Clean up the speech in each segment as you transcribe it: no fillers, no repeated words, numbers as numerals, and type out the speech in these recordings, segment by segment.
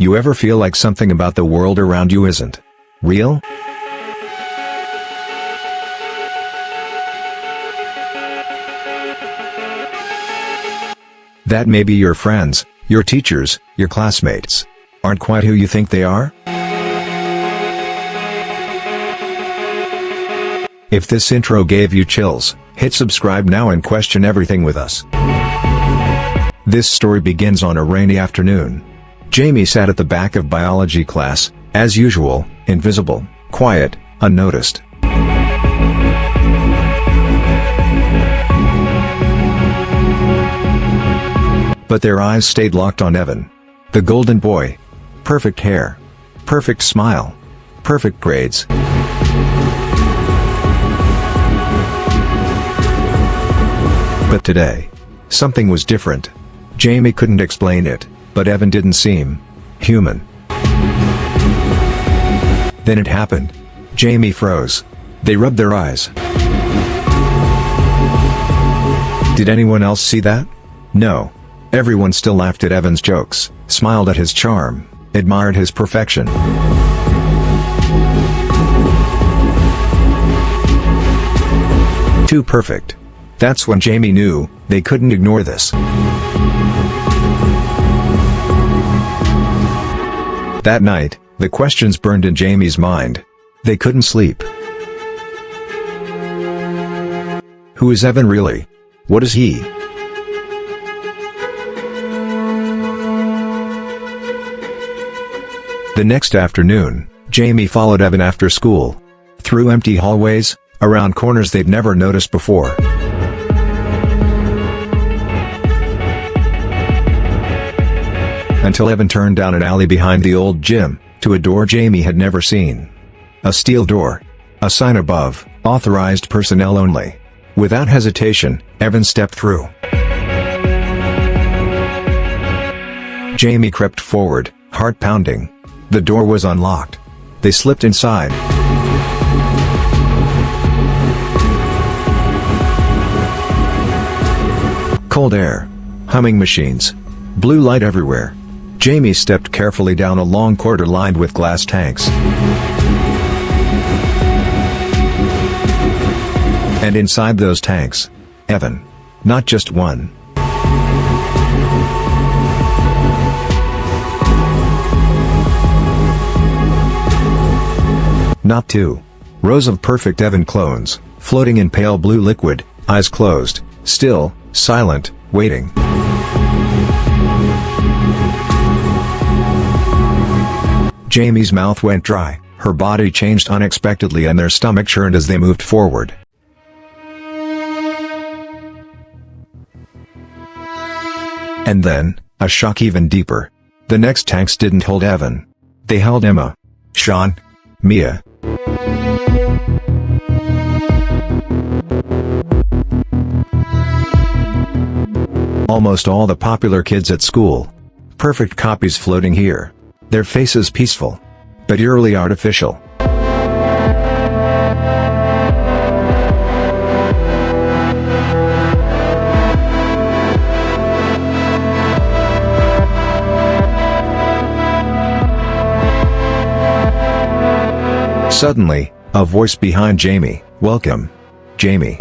You ever feel like something about the world around you isn't real? That maybe your friends, your teachers, your classmates aren't quite who you think they are? If this intro gave you chills, hit subscribe now and question everything with us. This story begins on a rainy afternoon. Jamie sat at the back of biology class, as usual, invisible, quiet, unnoticed. But their eyes stayed locked on Evan. The golden boy. Perfect hair. Perfect smile. Perfect grades. But today, something was different. Jamie couldn't explain it, but Evan didn't seem human. Then it happened. Jamie froze. They rubbed their eyes. Did anyone else see that? No. Everyone still laughed at Evan's jokes, smiled at his charm, admired his perfection. Too perfect. That's when Jamie knew they couldn't ignore this. That night, the questions burned in Jamie's mind. They couldn't sleep. Who is Evan really? What is he? The next afternoon, Jamie followed Evan after school. Through empty hallways, around corners they'd never noticed before. Until Evan turned down an alley behind the old gym, to a door Jamie had never seen. A steel door. A sign above, authorized personnel only. Without hesitation, Evan stepped through. Jamie crept forward, heart pounding. The door was unlocked. They slipped inside. Cold air. Humming machines. Blue light everywhere. Jamie stepped carefully down a long corridor lined with glass tanks. And inside those tanks, Evan. Not just one. Not two. Rows of perfect Evan clones, floating in pale blue liquid, eyes closed, still, silent, waiting. Jamie's mouth went dry, her body changed unexpectedly and their stomach churned as they moved forward. And then, a shock even deeper. The next tanks didn't hold Evan. They held Emma. Sean. Mia. Almost all the popular kids at school. Perfect copies floating here. Their faces peaceful. But eerily artificial. Suddenly, a voice behind Jamie, "Welcome, Jamie."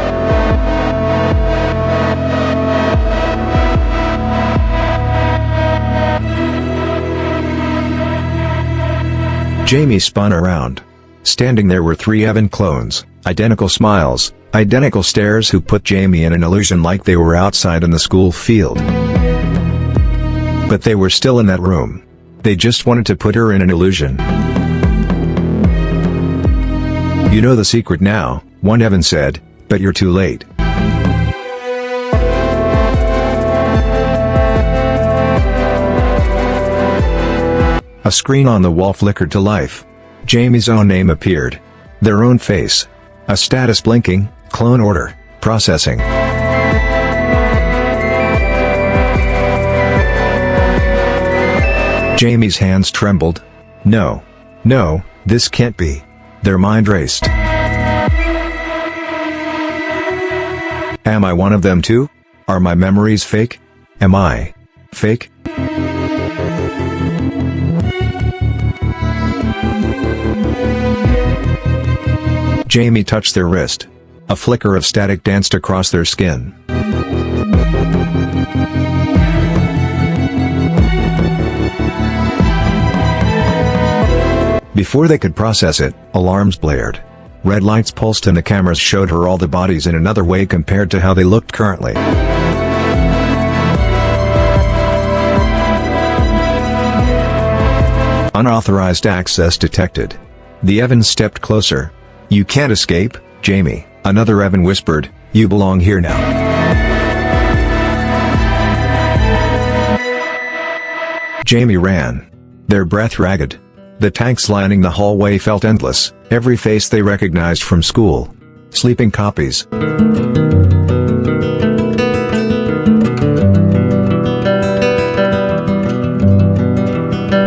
Jamie spun around. Standing there were three Evan clones, identical smiles, identical stares who put Jamie in an illusion like they were outside in the school field. But they were still in that room. They just wanted to put her in an illusion. "You know the secret now," one Evan said, "but you're too late." A screen on the wall flickered to life. Jamie's own name appeared. Their own face. A status blinking, clone order, processing. Jamie's hands trembled. No. No, this can't be. Their mind raced. Am I one of them too? Are my memories fake? Am I fake? Jamie touched their wrist. A flicker of static danced across their skin. Before they could process it, alarms blared. Red lights pulsed and the cameras showed her all the bodies in another way compared to how they looked currently. Unauthorized access detected. The Evans stepped closer. "You can't escape, Jamie," another Evan whispered. "You belong here now." Jamie ran. Their breath ragged. The tanks lining the hallway felt endless, every face they recognized from school. Sleeping copies.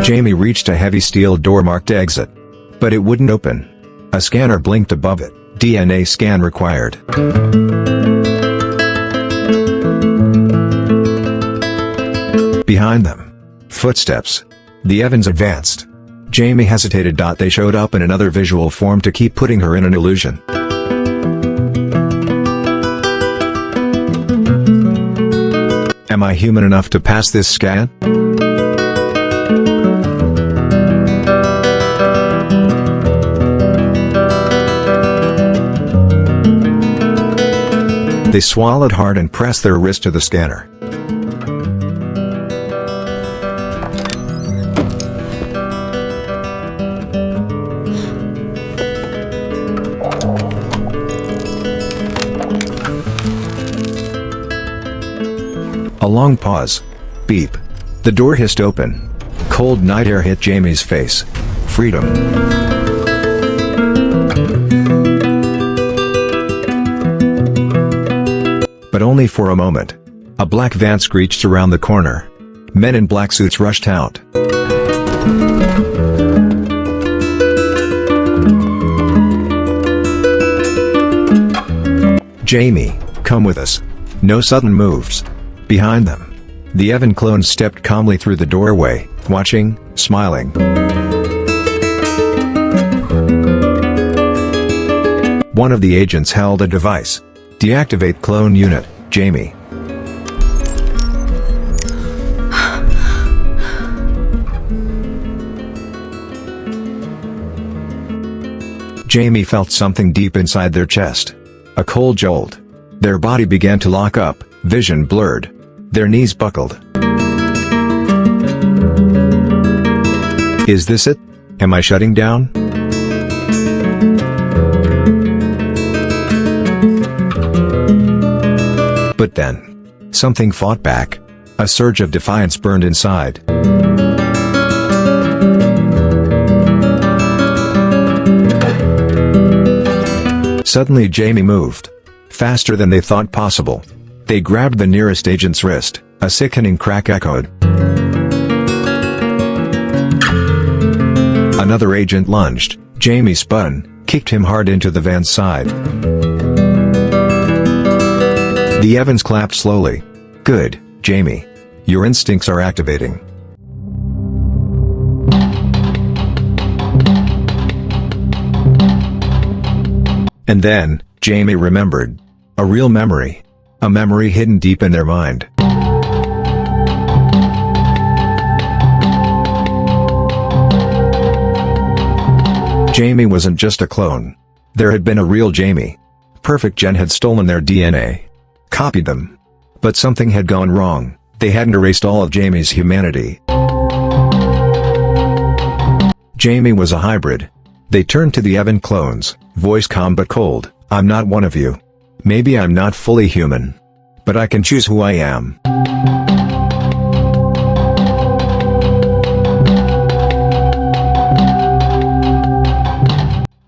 Jamie reached a heavy steel door marked exit. But it wouldn't open. A scanner blinked above it. DNA scan required. Behind them. Footsteps. The Evans advanced. Jamie hesitated. They showed up in another visual form to keep putting her in an illusion. Am I human enough to pass this scan? They swallowed hard and pressed their wrist to the scanner. A long pause. Beep. The door hissed open. Cold night air hit Jamie's face. Freedom. But only for a moment. A black van screeched around the corner. Men in black suits rushed out. "Jamie, come with us." No sudden moves. Behind them. The Evan clones stepped calmly through the doorway, watching, smiling. One of the agents held a device. "Deactivate clone unit, Jamie." Jamie felt something deep inside their chest. A cold jolt. Their body began to lock up, vision blurred. Their knees buckled. Is this it? Am I shutting down? But then, something fought back. A surge of defiance burned inside. Suddenly Jamie moved. Faster than they thought possible. They grabbed the nearest agent's wrist. A sickening crack echoed. Another agent lunged. Jamie spun, kicked him hard into the van's side. The Evans clapped slowly. "Good, Jamie. Your instincts are activating." And then, Jamie remembered. A real memory. A memory hidden deep in their mind. Jamie wasn't just a clone. There had been a real Jamie. Perfect Gen had stolen their DNA. Copied them. But something had gone wrong. They hadn't erased all of Jamie's humanity. Jamie was a hybrid. They turned to the Evan clones, voice calm but cold. "I'm not one of you. Maybe I'm not fully human. But I can choose who I am."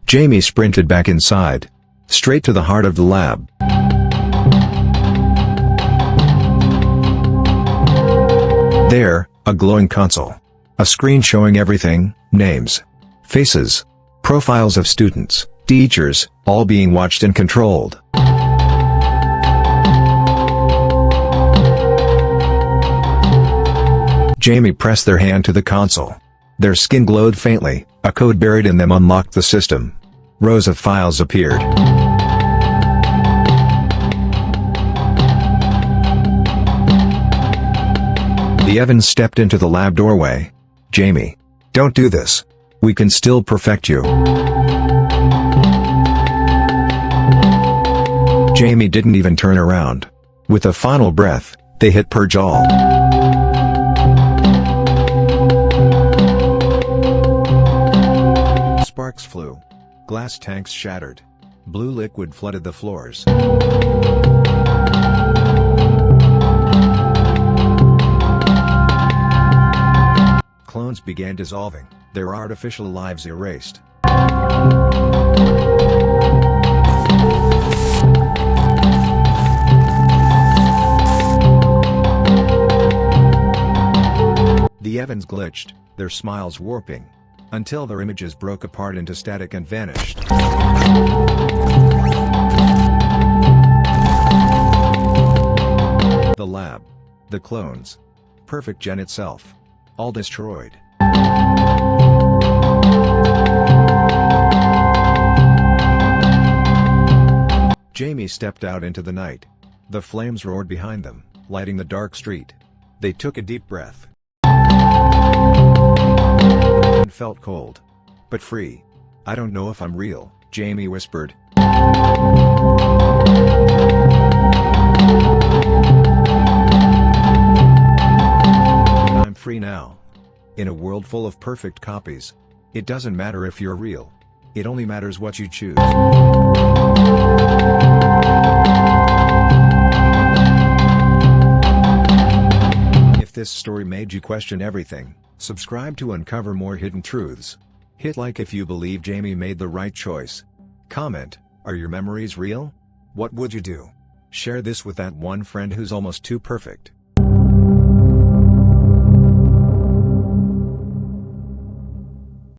Jamie sprinted back inside. Straight to the heart of the lab. There, a glowing console. A screen showing everything, names, faces, profiles of students, teachers, all being watched and controlled. Jamie pressed their hand to the console. Their skin glowed faintly, a code buried in them unlocked the system. Rows of files appeared. The Evans stepped into the lab doorway. "Jamie, don't do this. We can still perfect you." Jamie didn't even turn around. With a final breath, they hit purge all. Sparks flew. Glass tanks shattered. Blue liquid flooded the floors. Clones began dissolving, their artificial lives erased. The Evans glitched, their smiles warping, until their images broke apart into static and vanished. The lab, the clones, Perfect Gen itself, all destroyed. Jamie stepped out into the night. The flames roared behind them, lighting the dark street. They took a deep breath. And felt cold. But free. "I don't know if I'm real," Jamie whispered. "I'm free now. In a world full of perfect copies. It doesn't matter if you're real. It only matters what you choose." If this story made you question everything, subscribe to uncover more hidden truths. Hit like if you believe Jamie made the right choice. Comment, are your memories real? What would you do? Share this with that one friend who's almost too perfect.